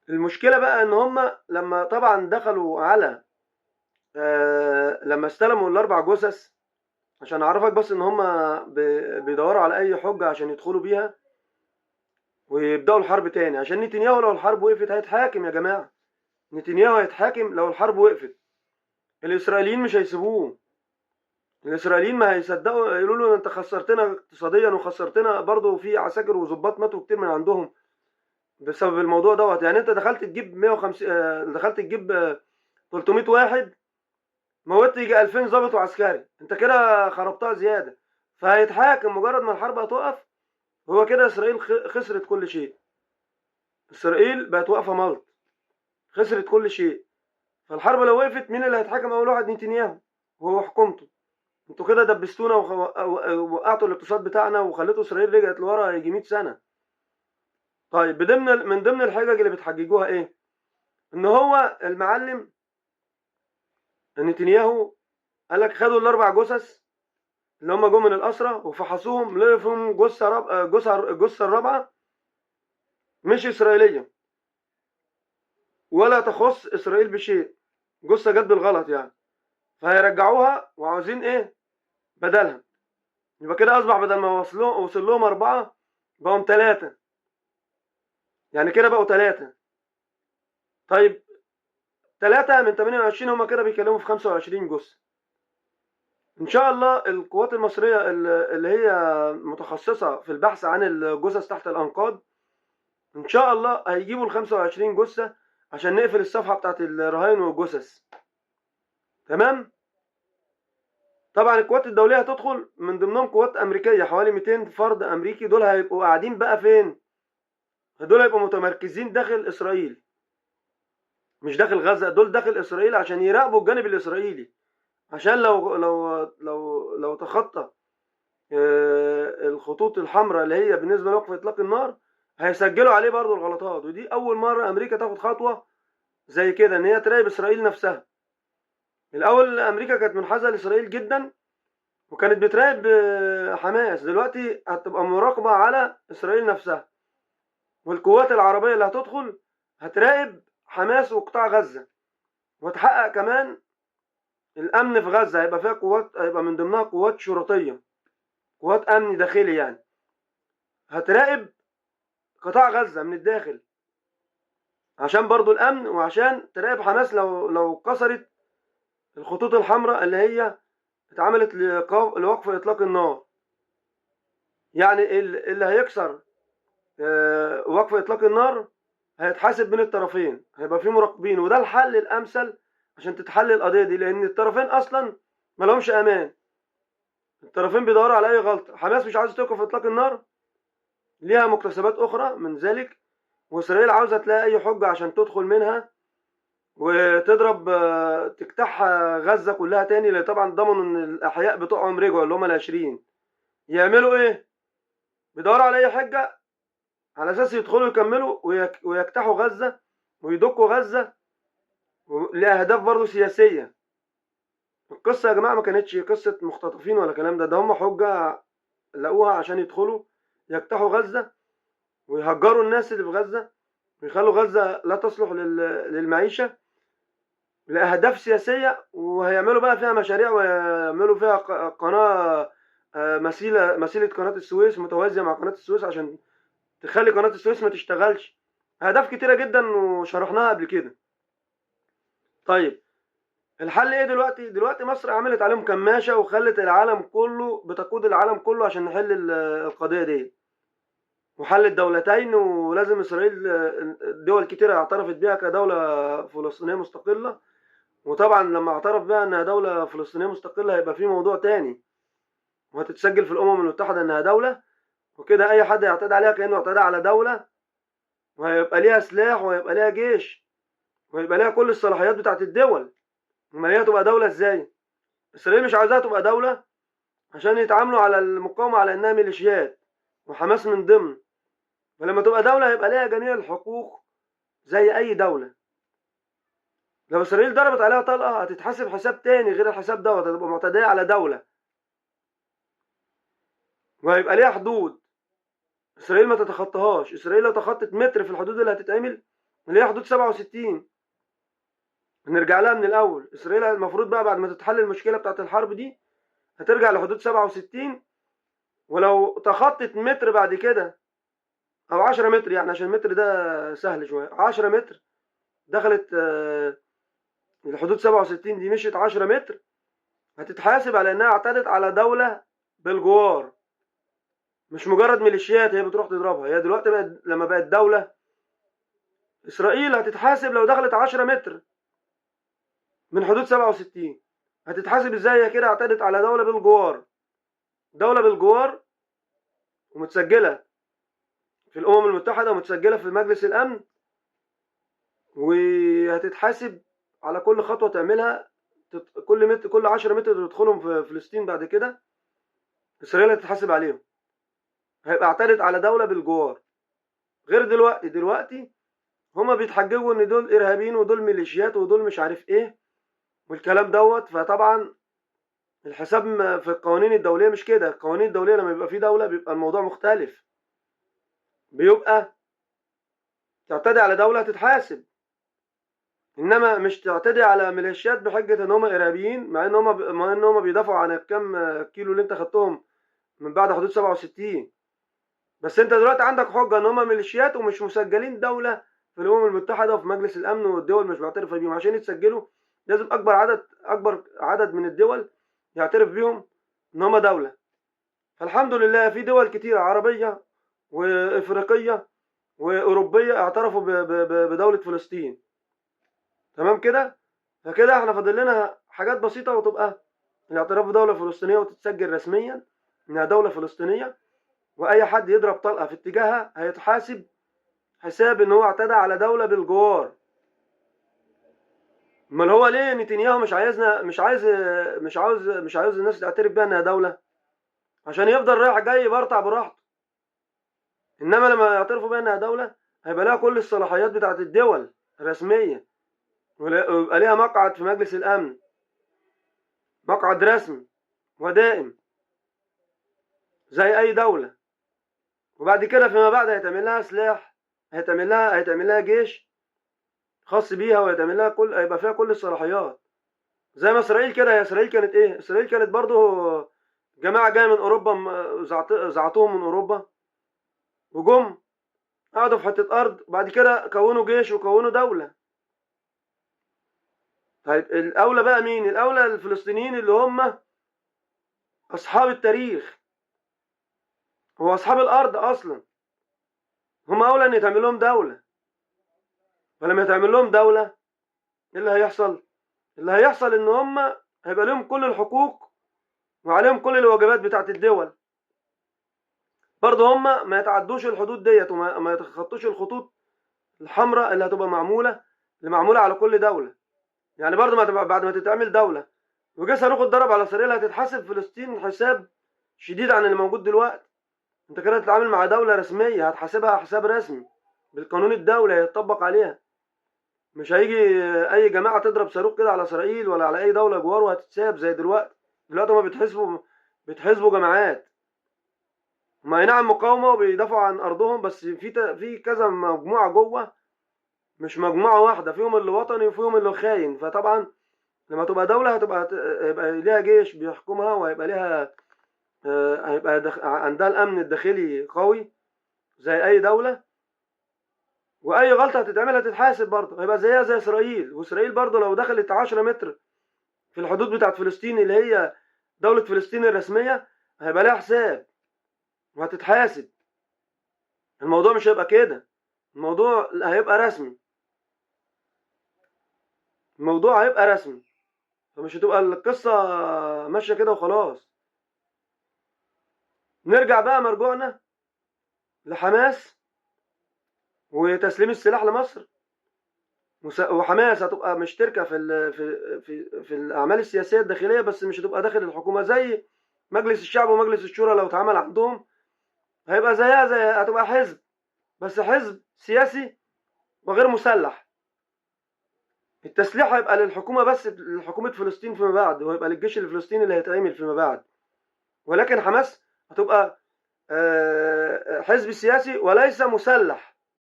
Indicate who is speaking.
Speaker 1: المشكلة بقى إن هم لما طبعا دخلوا على لما استلموا الأربع جثث، عشان أعرفك بس إن هم بيدوروا على أي حجة عشان يدخلوا بيها ويبدأوا الحرب تاني، عشان نتنياهو لو الحرب وقفت هيتحاكم يا جماعة. نتنياهو هيتحاكم لو الحرب وقفت. الإسرائيليين مش هيسيبوه. الإسرائيليين ما هيصدقوا، يقولوا له أنت خسرتنا اقتصاديا وخسرتنا برضه، في عساكر وظباط ماتوا كتير من عندهم بسبب الموضوع دوت. يعني أنت دخلت تجيب 150، دخلت تجيب 300 واحد، موتت يجي 2000 ضابط وعسكري، أنت كده خربتها زيادة. فهيتحاكم مجرد ما الحرب هتقف. هو كده إسرائيل خسرت كل شيء. إسرائيل بقت واقفة ملط، خسرت كل شيء. فالحرب لو وقفت مين اللي هيتحاكم؟ أول واحد نتنياهو وهو حكومته. انتوا كده دبستونا ووقعتوا الاقتصاد بتاعنا وخليتوا اسرائيل رجعت لورا يجي 100 سنه. طيب من ضمن الحجج اللي بتحججوها ايه؟ ان هو المعلم نتنياهو قال لك خدوا الاربع جثث اللي هم جم من الاسرى وفحصوهم لقوا فيهم الجثه الرابعه مش اسرائيليه ولا تخص اسرائيل بشيء، جثه جت بالغلط يعني. فهيرجعوها وعاوزين ايه بدلها؟ يبقى كده اصبح بدل ما وصل لهم اربعه بقوا ثلاثه، يعني كده بقوا ثلاثه. طيب 3 من 28 هم كده بيتكلموا في 25 جثة. إن شاء الله القوات المصرية اللي هي متخصصة في البحث عن الجثث تحت الأنقاض، إن شاء الله هيجيبوا ال 25 جثة عشان نقفل الصفحة بتاعت الرهائن والجثث. تمام؟ طبعا القوات الدولية هتدخل من ضمنهم قوات أمريكية حوالي 200 فرد أمريكي، دول هيبقوا قاعدين بقى فين؟ دول هيبقوا متمركزين داخل إسرائيل، مش داخل غزة، دول داخل إسرائيل عشان يراقبوا الجانب الإسرائيلي. عشان لو تخطى الخطوط الحمراء اللي هي بالنسبه لوقف اطلاق النار، هيسجلوا عليه برضو الغلطات. ودي اول مره امريكا تاخد خطوه زي كده، ان هي تراقب اسرائيل نفسها. الاول امريكا كانت منحازه لاسرائيل جدا وكانت بتراقب حماس، دلوقتي هتبقى مراقبه على اسرائيل نفسها. والقوات العربيه اللي هتدخل هتراقب حماس وقطاع غزه، وتحقق كمان الامن في غزه. هيبقى فيها قوات، هيبقى من ضمنها قوات شرطيه، قوات امن داخلي يعني، هتراقب قطاع غزة من الداخل عشان برضو الأمن، وعشان تراقب حماس لو كسرت الخطوط الحمراء اللي هي اتعملت لوقف إطلاق النار. يعني اللي هيكسر وقف إطلاق النار هيتحاسب بين الطرفين، هيبقى في مراقبين. وده الحل الأمثل عشان تتحل القضية دي، لأن الطرفين أصلا ملهمش أمان. الطرفين بيدوروا على أي غلطة. حماس مش عايزة توقف إطلاق النار، ليها مكتسبات أخرى من ذلك، وإسرائيل عاوزة تلاقي أي حجة عشان تدخل منها وتضرب تجتاح غزة كلها تاني. لأن طبعا ضمنوا إن الأحياء بتوعهم رجعوا اللي هم ال20. يعملوا إيه؟ بيدوروا على أي حجة على أساس يدخلوا يكملوا ويجتاحوا غزة ويدقوا غزة لأهداف برضه سياسية. القصة يا جماعة ما كانتش قصة مختطفين ولا كلام ده هم حجة لقوها عشان يدخلوا يجتاحوا غزة ويهجروا الناس اللي في غزة ويخلوا غزة لا تصلح للمعيشة لأهداف سياسية. وهيعملوا بقى فيها مشاريع ويعملوا فيها قناة مسيلة قناة السويس متوازية مع قناة السويس عشان تخلي قناة السويس ما تشتغلش. أهداف كتيرة جدا وشرحناها قبل كده. طيب الحل ايه دلوقتي؟ دلوقتي مصر عملت عليهم كماشة وخلت العالم كله بتقود العالم كله عشان نحل القضية دي، وحل الدولتين. ولازم إسرائيل دول كتيرة اعترفت بيها كدولة فلسطينية مستقلة. وطبعا لما اعترف بقى انها دولة فلسطينية مستقلة هيبقى في موضوع تاني وهتتسجل في الامم المتحدة انها دولة، وكده اي حد يعتدي عليها كأنه اعتدى على دولة، وهيبقى ليها سلاح وهيبقى ليها جيش وهيبقى ليها كل الصلاحيات بتاعت الدول. امال هي تبقى دولة ازاي؟ اسرائيل مش عايزاها تبقى دولة عشان يتعاملوا على المقاومة على انها ميليشيات وحماس من ضمن. فلما تبقى دولة هيبقى ليها جميع الحقوق زي اي دولة. لو اسرائيل ضربت عليها طلقة هتتحاسب حساب تاني غير الحساب دوت، هتبقى معتدية على دولة وهيبقى ليها حدود اسرائيل ما تتخطاهاش. اسرائيل لو تخطت متر في الحدود اللي هتتعمل اللي هي حدود 67. نرجع لها من الاول. اسرائيل المفروض بقى بعد ما تتحل المشكله بتاعت الحرب دي هترجع لحدود 67، ولو تخطت متر بعد كده او 10 متر، يعني عشان المتر ده سهل شويه، 10 متر دخلت الحدود 67 دي، مشيت 10 متر، هتتحاسب على انها اعتدت على دوله بالجوار، مش مجرد ميليشيات هي بتروح تضربها. هي دلوقتي بقت لما بقت دوله، اسرائيل هتتحاسب لو دخلت 10 متر من حدود 67. هتتحاسب ازاي؟ هي كده اعتدت على دوله بالجوار، دوله بالجوار ومتسجله في الامم المتحده ومتسجله في مجلس الامن، وهتتحاسب على كل خطوه تعملها. كل متر، كل 10 متر تدخلهم في فلسطين بعد كده اسرائيل هتتحاسب عليهم، هيبقى اعتدت على دوله بالجوار. غير دلوقتي هما بيتحججوا ان دول ارهابيين ودول ميليشيات ودول مش عارف ايه والكلام دوت. فطبعا الحساب في القوانين الدوليه مش كده. القوانين الدوليه لما يبقى في دوله بيبقى الموضوع مختلف، بيبقى تعتدي على دوله تتحاسب، انما مش تعتدي على ميليشيات بحجه ان هم ارهابيين، مع ان هم بيدافعوا عن الكام كيلو اللي انت خدتهم من بعد حدود 67. بس انت دلوقتي عندك حجه ان هم ميليشيات ومش مسجلين دوله في الامم المتحده وفي مجلس الامن، والدول مش معترفه بيهم. عشان يتسجلوا لازم اكبر عدد من الدول يعترف بيهم ان هم دوله. فالحمد لله في دول كتيره عربيه وافريقيه واوروبيه اعترفوا بدوله فلسطين. تمام كده. فكده احنا فاضل لنا حاجات بسيطه وتبقى الاعتراف بدوله فلسطينيه وتتسجل رسميا انها دوله فلسطينيه، واي حد يضرب طلقه في اتجاهها هيتحاسب حساب ان هو اعتدى على دوله بالجوار. امال هو ليه نتنياهو مش عاوز الناس تعترف بيها انها دوله؟ عشان يفضل رايح جاي برطع براحته. انما لما يعترفوا بيها انها دوله هيبقى لها كل الصلاحيات بتاعت الدول رسميه، ويبقى ليها مقعد في مجلس الامن، مقعد رسمي ودائم زي اي دوله. وبعد كده فيما بعد هيتعمل لها سلاح، هيتعمل لها جيش خاص بيها، وهيتعمل لها هيبقى فيها كل الصلاحيات. زي ما اسرائيل كده. هي اسرائيل كانت ايه؟ اسرائيل كانت برضو جماعه جايه من اوروبا، زعتوهم من اوروبا وجم قعدوا في حته ارض، وبعد كده كونوا جيش وكونوا دوله. طيب الاولى بقى مين؟ الاولى الفلسطينيين اللي هم اصحاب التاريخ، هو اصحاب الارض اصلا، هم اولى ان يتعمل لهم دوله. فلما يتعمل لهم دوله ايه اللي هيحصل؟ اللي هيحصل ان هم هيبقى لهم كل الحقوق وعليهم كل الواجبات بتاعت الدول. برضه هم ما يتعدوش الحدود ديت وما يتخطوش الخطوط الحمراء اللي هتبقى معموله على كل دوله. يعني برضه بعد ما تتعمل دوله وجه صاروخ اتضرب على اسرائيل هتتحاسب فلسطين حساب شديد عن اللي موجود دلوقتي. انت كده هتتعامل مع دوله رسميه، هتحاسبها حساب رسمي بالقانون الدولي هيتطبق عليها. مش هيجي اي جماعه تضرب صاروخ كده على اسرائيل ولا على اي دوله جوار وهتتساب زي دلوقتي. دلوقتي هما بيتحسبوا جماعات. هما اي نعم مقاومه وبيدافعوا عن ارضهم، بس في كذا مجموعه جوه، مش مجموعه واحده، فيهم اللي وطني وفيهم اللي خاين. فطبعا لما تبقى دوله هيبقى ليها جيش بيحكمها، وهيبقى ليها هيبقى عندها الامن الداخلي قوي زي اي دوله. واي غلطه هتتعمل هتتحاسب برضه، هيبقى زيها زي اسرائيل. واسرائيل برضه لو دخلت 10 متر في الحدود بتاعت فلسطين اللي هي دوله فلسطين الرسميه هيبقى لها حساب وهتتحاسب. الموضوع مش هيبقى كده، الموضوع هيبقى رسمي، الموضوع هيبقى رسمي. فمش هتبقى القصه ماشيه كده وخلاص. نرجع بقى مرجوعنا لحماس وتسليم السلاح لمصر. وحماس هتبقى مشتركه في الاعمال السياسيه الداخليه، بس مش هتبقى داخل الحكومه زي مجلس الشعب ومجلس الشورى. لو اتعمل عندهم هيبقى هتبقى حزب، بس حزب سياسي وغير مسلح. التسليح هيبقى للحكومه بس، لحكومه فلسطين فيما بعد، وهيبقى للجيش الفلسطيني اللي هيتعمل فيما بعد. ولكن حماس هتبقى حزب سياسي وليس مسلح.